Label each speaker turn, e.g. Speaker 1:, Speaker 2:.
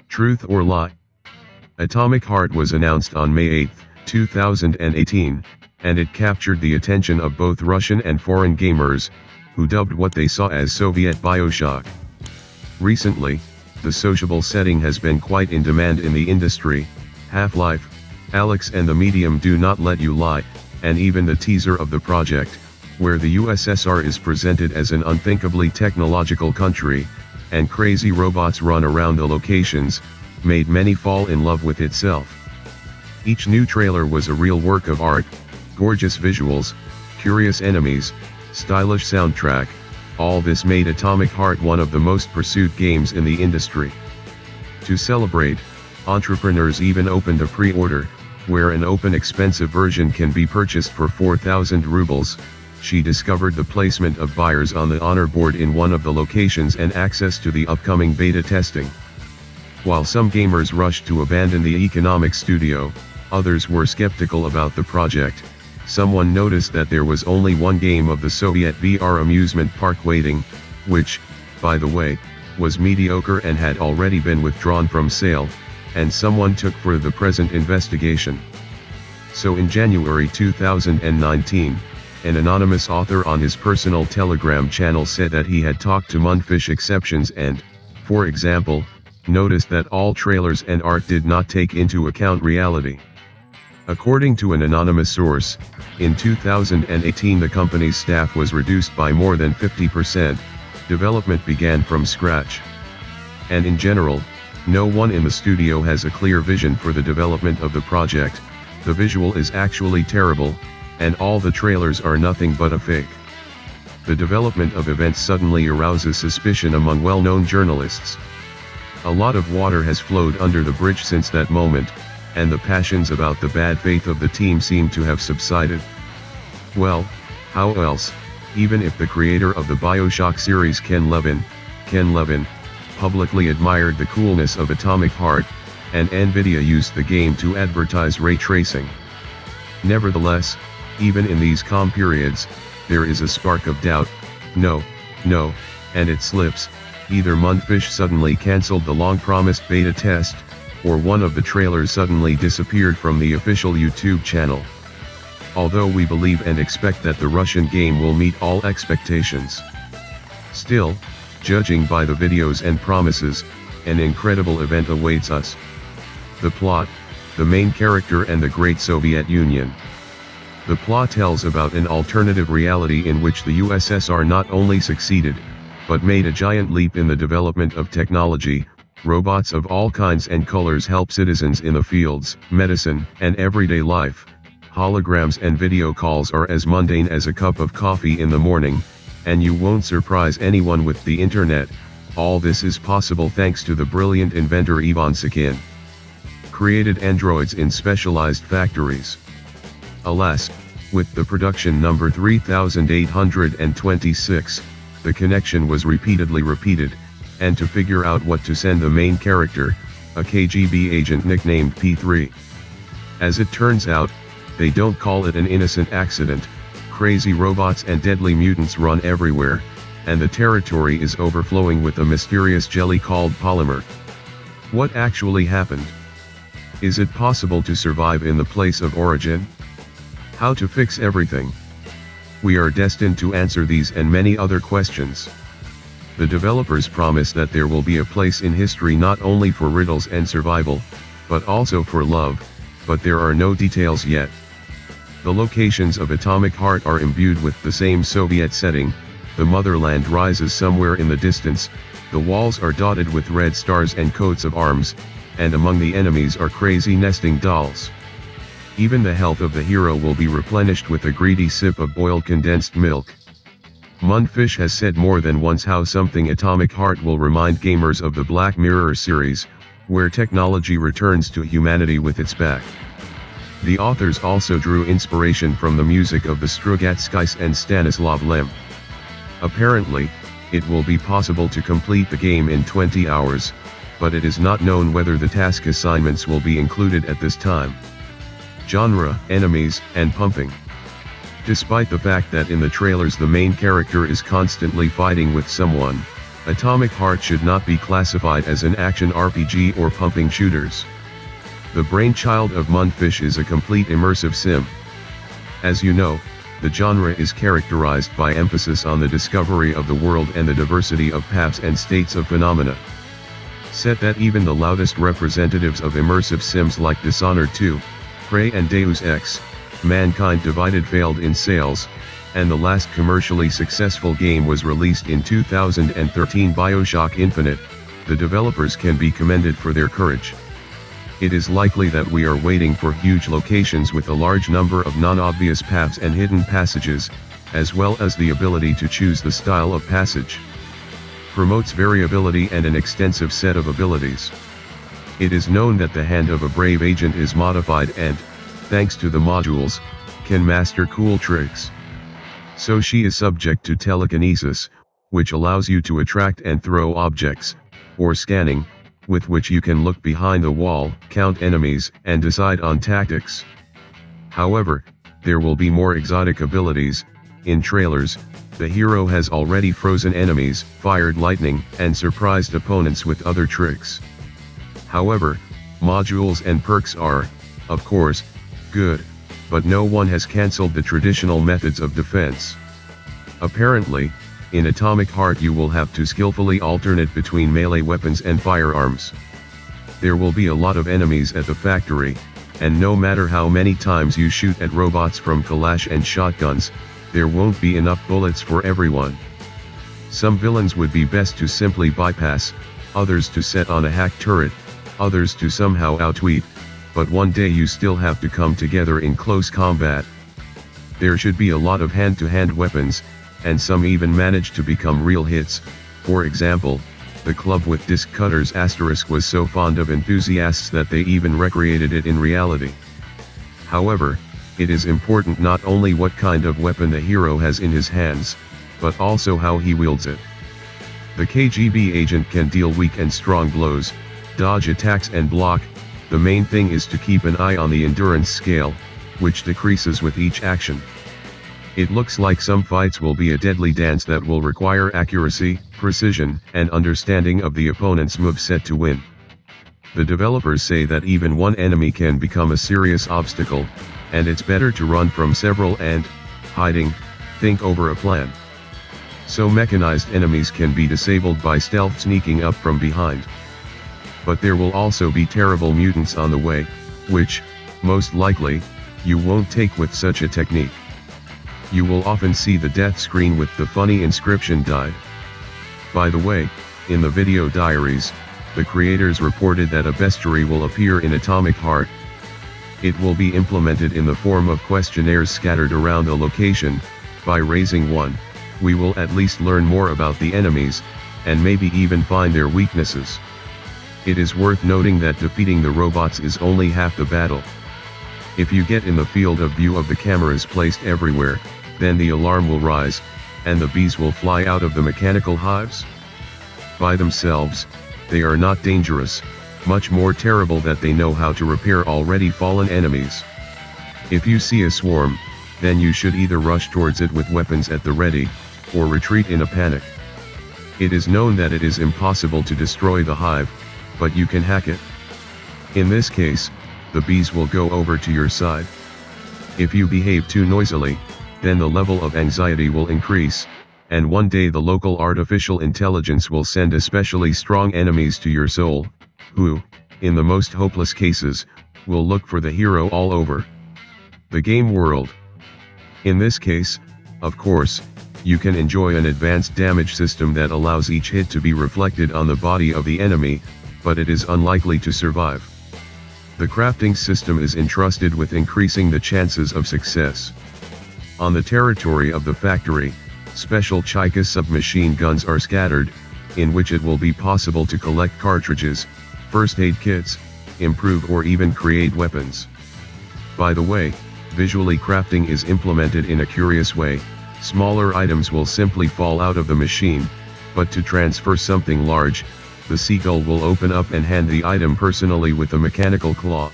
Speaker 1: Truth or lie? Atomic Heart was announced on May 8, 2018, and it captured the attention of both Russian and foreign gamers, who dubbed what they saw as Soviet BioShock. Recently, the sociable setting has been quite in demand in the industry. Half-Life, Alyx and the Medium do not let you lie, and even the teaser of the project, where the USSR is presented as an unthinkably technological country, and crazy robots run around the locations, made many fall in love with itself. Each new trailer was a real work of art, gorgeous visuals, curious enemies, stylish soundtrack. All this made Atomic Heart one of the most pursued games in the industry. To celebrate, entrepreneurs even opened a pre-order, where an open expensive version can be purchased for 4,000 rubles. She discovered the placement of buyers on the honor board in one of the locations and access to the upcoming beta testing. While some gamers rushed to abandon the economic studio, others were skeptical about the project. Someone noticed that there was only one game of the Soviet VR amusement park waiting, which, by the way, was mediocre and had already been withdrawn from sale, and someone took for the present investigation. So in January 2019, an anonymous author on his personal Telegram channel said that he had talked to Mundfish exceptions and, for example, noticed that all trailers and art did not take into account reality. According to an anonymous source, in 2018 the company's staff was reduced by more than 50%, development began from scratch. And in general, no one in the studio has a clear vision for the development of the project. The visual is actually terrible, and all the trailers are nothing but a fake. The development of events suddenly arouses suspicion among well-known journalists. A lot of water has flowed under the bridge since that moment, and the passions about the bad faith of the team seem to have subsided. Well, how else, even if the creator of the BioShock series Ken Levin, publicly admired the coolness of Atomic Heart, and Nvidia used the game to advertise ray tracing. Nevertheless, even in these calm periods, there is a spark of doubt. No, and it slips. Either Mundfish suddenly cancelled the long-promised beta test, or one of the trailers suddenly disappeared from the official YouTube channel. Although we believe and expect that the Russian game will meet all expectations. Still, judging by the videos and promises, an incredible event awaits us. The plot, the main character and the Great Soviet Union. The plot tells about an alternative reality in which the USSR not only succeeded, but made a giant leap in the development of technology. Robots of all kinds and colors help citizens in the fields, medicine, and everyday life. Holograms and video calls are as mundane as a cup of coffee in the morning, and you won't surprise anyone with the internet. All this is possible thanks to the brilliant inventor Ivan Sakhin. Created androids in specialized factories. Alas, with the production number 3826, the connection was repeatedly repeated, and to figure out what to send the main character, a KGB agent nicknamed P3. As it turns out, they don't call it an innocent accident. Crazy robots and deadly mutants run everywhere, and the territory is overflowing with a mysterious jelly called polymer. What actually happened? Is it possible to survive in the place of origin? How to fix everything? We are destined to answer these and many other questions. The developers promise that there will be a place in history not only for riddles and survival, but also for love, but there are no details yet. The locations of Atomic Heart are imbued with the same Soviet setting. The motherland rises somewhere in the distance, the walls are dotted with red stars and coats of arms, and among the enemies are crazy nesting dolls. Even the health of the hero will be replenished with a greedy sip of boiled condensed milk. Mundfish has said more than once how something Atomic Heart will remind gamers of the Black Mirror series, where technology returns to humanity with its back. The authors also drew inspiration from the music of the Strugatskys and Stanislav Lem. Apparently, it will be possible to complete the game in 20 hours, but it is not known whether the task assignments will be included at this time. Genre, enemies, and pumping. Despite the fact that in the trailers the main character is constantly fighting with someone, Atomic Heart should not be classified as an action RPG or pumping shooters. The brainchild of Mundfish is a complete immersive sim. As you know, the genre is characterized by emphasis on the discovery of the world and the diversity of paths and states of phenomena. Set that even the loudest representatives of immersive sims like Dishonored 2, Prey and Deus Ex, Mankind Divided failed in sales, and the last commercially successful game was released in 2013, BioShock Infinite, the developers can be commended for their courage. It is likely that we are waiting for huge locations with a large number of non-obvious paths and hidden passages, as well as the ability to choose the style of passage. Promotes variability and an extensive set of abilities. It is known that the hand of a brave agent is modified and, thanks to the modules, can master cool tricks. So she is subject to telekinesis, which allows you to attract and throw objects, or scanning, with which you can look behind the wall, count enemies, and decide on tactics. However, there will be more exotic abilities. In trailers, the hero has already frozen enemies, fired lightning, and surprised opponents with other tricks. However, modules and perks are, of course, good, but no one has cancelled the traditional methods of defense. Apparently, in Atomic Heart you will have to skillfully alternate between melee weapons and firearms. There will be a lot of enemies at the factory, and no matter how many times you shoot at robots from Kalash and shotguns, there won't be enough bullets for everyone. Some villains would be best to simply bypass, others to set on a hack turret, others to somehow outwit, but one day you still have to come together in close combat. There should be a lot of hand-to-hand weapons, and some even manage to become real hits. For example, the club with disc cutters * was so fond of enthusiasts that they even recreated it in reality. However, it is important not only what kind of weapon the hero has in his hands, but also how he wields it. The KGB agent can deal weak and strong blows, dodge attacks and block. The main thing is to keep an eye on the endurance scale, which decreases with each action. It looks like some fights will be a deadly dance that will require accuracy, precision, and understanding of the opponent's moveset to win. The developers say that even one enemy can become a serious obstacle, and it's better to run from several and, hiding, think over a plan. So mechanized enemies can be disabled by stealth sneaking up from behind. But there will also be terrible mutants on the way, which, most likely, you won't take with such a technique. You will often see the death screen with the funny inscription "died." By the way, in the video diaries, the creators reported that a bestiary will appear in Atomic Heart. It will be implemented in the form of questionnaires scattered around the location. By raising one, we will at least learn more about the enemies, and maybe even find their weaknesses. It is worth noting that defeating the robots is only half the battle. If you get in the field of view of the cameras placed everywhere, then the alarm will rise, and the bees will fly out of the mechanical hives. By themselves, they are not dangerous, much more terrible that they know how to repair already fallen enemies. If you see a swarm, then you should either rush towards it with weapons at the ready, or retreat in a panic. It is known that it is impossible to destroy the hive, but you can hack it. In this case, the bees will go over to your side. If you behave too noisily, then the level of anxiety will increase, and one day the local artificial intelligence will send especially strong enemies to your soul, who, in the most hopeless cases, will look for the hero all over the game world. In this case, of course, you can enjoy an advanced damage system that allows each hit to be reflected on the body of the enemy, but it is unlikely to survive. The crafting system is entrusted with increasing the chances of success. On the territory of the factory, special Chika submachine guns are scattered, in which it will be possible to collect cartridges, first aid kits, improve or even create weapons. By the way, visually crafting is implemented in a curious way. Smaller items will simply fall out of the machine, but to transfer something large, the seagull will open up and hand the item personally with a mechanical claw.